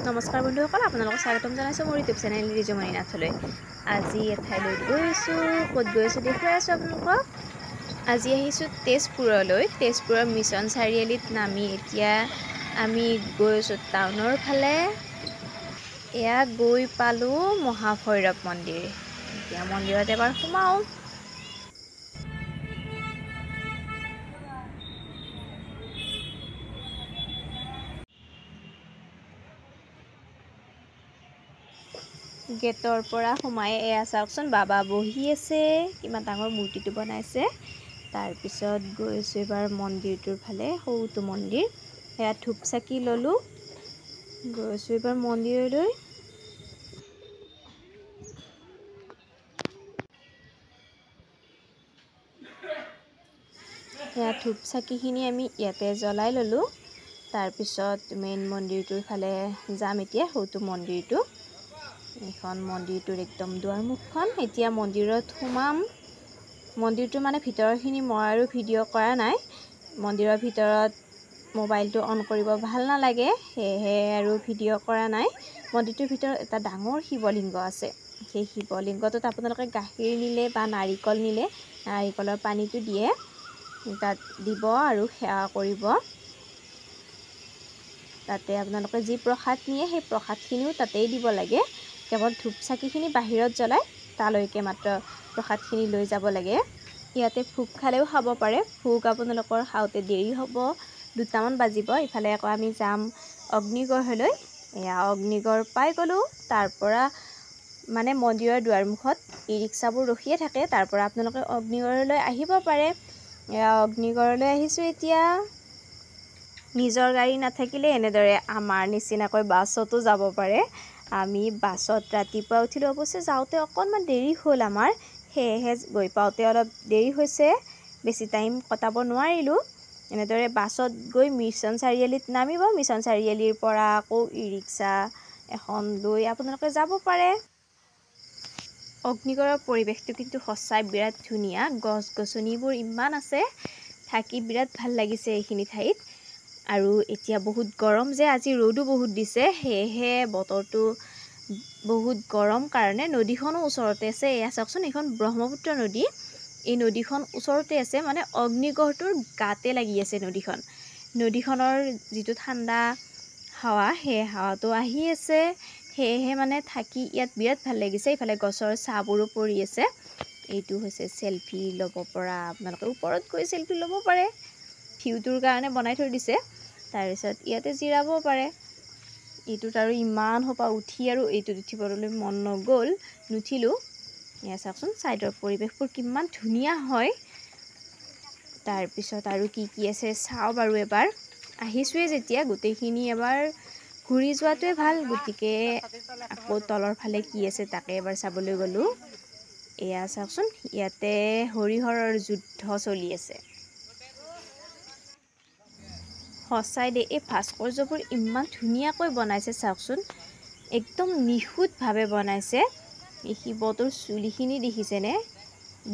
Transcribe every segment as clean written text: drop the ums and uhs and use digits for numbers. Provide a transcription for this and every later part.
নমস্কাৰ বন্ধুসকল, আপোনালোকক স্বাগতম জনাইছোঁ মোৰ ইউটিউব চেনেল ৰিজুমণি নাথলৈ। আজি এঠাইলৈ গৈছোঁ। ক'ত গৈছোঁ দেখুৱাই আছোঁ আপোনালোকক। আজি আহিছোঁ তেজপুৰলৈ। তেজপুৰৰ মিছন চাৰিআলিত নামি এতিয়া আমি গৈছোঁ টাউনৰ ফালে। এয়া গৈ পালোঁ মহাভৈৰৱ মন্দিৰ। এতিয়া মন্দিৰত এবাৰ সোমাওঁ। গেটৰ পৰা সোমাই এয়া চাওকচোন, বাবা বহি আছে, কিমান ডাঙৰ মূৰ্তিটো বনাইছে। তাৰপিছত গৈছোঁ এবাৰ মন্দিৰটোৰ ফালে, সৰুটো মন্দিৰ। সেয়া ধূপ চাকি ল'লোঁ, গৈছোঁ এবাৰ মন্দিৰলৈ। সেয়া ধূপ চাকিখিনি আমি ইয়াতে জ্বলাই ল'লোঁ। তাৰপিছত মেইন মন্দিৰটোৰ ফালে যাম এতিয়া, সৰুটো মন্দিৰটো। এইখন মন্দিৰটোৰ একদম দুৱাৰমুখখন। এতিয়া মন্দিৰত সোমাম। মন্দিৰটো মানে ভিতৰৰখিনি মই আৰু ভিডিঅ' কৰা নাই। মন্দিৰৰ ভিতৰত মোবাইলটো অন কৰিব ভাল নালাগে, সেয়েহে আৰু ভিডিঅ' কৰা নাই। মন্দিৰটোৰ ভিতৰত এটা ডাঙৰ শিৱলিংগ আছে। সেই শিৱলিংগটোত আপোনালোকে গাখীৰ নিলে বা নাৰিকল নিলে নাৰিকলৰ পানীটো দিয়ে, তাত দিব আৰু সেৱা কৰিব। তাতে আপোনালোকে যি প্ৰসাদ নিয়ে সেই প্ৰসাদখিনিও তাতেই দিব লাগে। কেৱল ধূপ চাকিখিনি বাহিৰত জ্বলাই তালৈকে মাত্ৰ প্ৰসাদখিনি লৈ যাব লাগে। ইয়াতে ভোগ খালেও খাব পাৰে। ভোগ আপোনালোকৰ খাওঁতে দেৰি হ'ব, 2টামান বাজিব। ইফালে আকৌ আমি যাম অগ্নিগড়লৈ। এয়া অগ্নিগড় পাই গ'লোঁ। তাৰপৰা মানে মন্দিৰৰ দুৱাৰমুখত ই ৰিক্সাবোৰ ৰখিয়ে থাকে, তাৰপৰা আপোনালোকে অগ্নিগড়লৈ আহিব পাৰে। এয়া অগ্নিগড়লৈ আহিছোঁ এতিয়া। নিজৰ গাড়ী নাথাকিলে এনেদৰে আমাৰ নিচিনাকৈ বাছতো যাব পাৰে। আমি বাছত ৰাতিপুৱা উঠিলোঁ, অৱশ্যে যাওঁতে অকণমান দেৰি হ'ল আমাৰ, সেয়েহে গৈ পাওঁতে অলপ দেৰি হৈছে, বেছি টাইম কটাব নোৱাৰিলোঁ। এনেদৰে বাছত গৈ মিছন চাৰিআলিত নামিব। মিছন চাৰিআলিৰ পৰা আকৌ ই ৰিক্সা এখন লৈ আপোনালোকে যাব পাৰে। অগ্নিগড়ৰ পৰিৱেশটো কিন্তু সঁচাই বিৰাট ধুনীয়া। গছ গছনিবোৰ ইমান আছে, থাকি বিৰাট ভাল লাগিছে এইখিনি ঠাইত। আৰু এতিয়া বহুত গৰম যে, আজি ৰ'দো বহুত দিছে, সেয়েহে বতৰটো বহুত গৰম কাৰণে নদীখনো ওচৰতে আছে। এয়া চাওকচোন, এইখন ব্ৰহ্মপুত্ৰ নদী। এই নদীখন ওচৰতে আছে, মানে অগ্নিগড়টোৰ গাতে লাগি আছে নদীখন। নদীখনৰ যিটো ঠাণ্ডা হাৱা, সেই হাৱাটো আহি আছে, সেয়েহে মানে থাকি ইয়াত বিৰাট ভাল লাগিছে। ইফালে গছৰ ছাঁবোৰো পৰি আছে। এইটো হৈছে চেলফি ল'ব পৰা, আপোনালোকে ওপৰত গৈ চেলফি ল'ব পাৰে, ভিউটোৰ কাৰণে বনাই থৈ দিছে। তাৰপিছত ইয়াতে জিৰাব পাৰে। এইটোত আৰু ইমান সোপা উঠি আৰু এইটোত উঠিবলৈ মন নগ'ল, নুঠিলোঁ। এয়া চাওকচোন, ছাইডৰ পৰিৱেশবোৰ কিমান ধুনীয়া হয়। তাৰপিছত আৰু কি কি আছে চাওঁ বাৰু এবাৰ। আহিছোঁৱে যেতিয়া গোটেইখিনি এবাৰ ঘূৰি যোৱাটোৱে ভাল, গতিকে আকৌ তলৰ ফালে কি আছে তাকে এবাৰ চাবলৈ গ'লোঁ। এয়া চাওকচোন, ইয়াতে হৰিহৰৰ যুদ্ধ চলি আছে। সঁচাই দেই, এই ভাস্কৰ্যবোৰ ইমান ধুনীয়াকৈ বনাইছে চাওকচোন, একদম নিখুঁতভাৱে বনাইছে। এই শিৱটোৰ চুলিখিনি দেখিছেনে?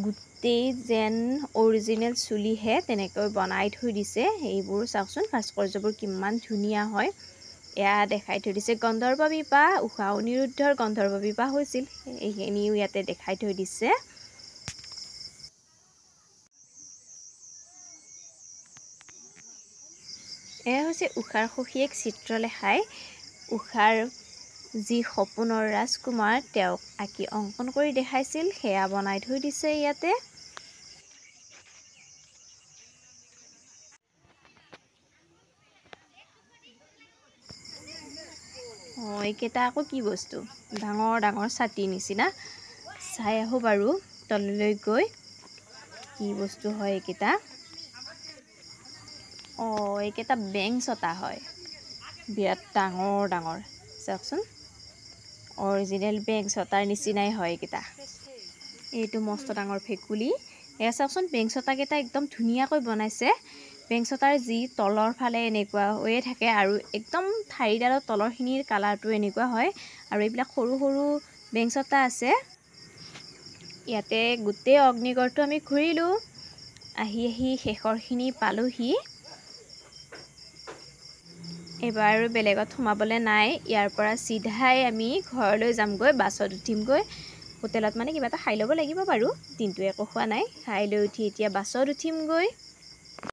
গোটেই যেন অৰিজিনেল চুলিহে, তেনেকৈ বনাই থৈ দিছে। এইবোৰ চাওকচোন, ভাস্কৰ্যবোৰ কিমান ধুনীয়া হয়। এয়া দেখাই থৈ দিছে গন্ধৰ্ব বিবাহ, ঊষা অনিৰুদ্ধৰ গন্ধৰ্ব বিবাহ হৈছিল, এইখিনিও ইয়াতে দেখাই থৈ দিছে। এয়া হৈছে ঊষাৰ সখীয়েক চিত্ৰলেখাই ঊষাৰ যি সপোনৰ ৰাজকুমাৰ তেওঁক আঁকি অংকন কৰি দেখাইছিল, সেয়া বনাই থৈ দিছে ইয়াতে। এইকেইটা আকৌ কি বস্তু? ডাঙৰ ডাঙৰ ছাতিৰ নিচিনা। চাই আহোঁ বাৰু তললৈ গৈ কি বস্তু হয় এইকেইটা। এইকেইটা বেং ছটা হয়, বিৰাট ডাঙৰ ডাঙৰ। চাওকচোন, অৰিজিনেল বেং ছটাৰ নিচিনাই হয় এইকেইটা। এইটো মস্ত ডাঙৰ ভেকুলী। এয়া চাওকচোন, বেং ছটাকেইটা একদম ধুনীয়াকৈ বনাইছে। বেং ছটাৰ যি তলৰ ফালে এনেকুৱা হৈয়ে থাকে, আৰু একদম ঠাৰিডালৰ তলৰখিনিৰ কালাৰটো এনেকুৱা হয়। আৰু এইবিলাক সৰু সৰু বেং ছটা আছে। ইয়াতে গোটেই অগ্নিগড়টো আমি ঘূৰিলোঁ। আহি শেষৰখিনি পালোহি। এবাৰ আৰু বেলেগত সোমাবলৈ নাই ইয়াৰ পৰা চিধাই আমি ঘৰলৈ যামগৈ বাছত উঠিমগৈ হোটেলত মানে কিবা এটা খাই ল'ব লাগিব বাৰু দিনটো একো খোৱা নাই খাই লৈ উঠি এতিয়া বাছত উঠিমগৈ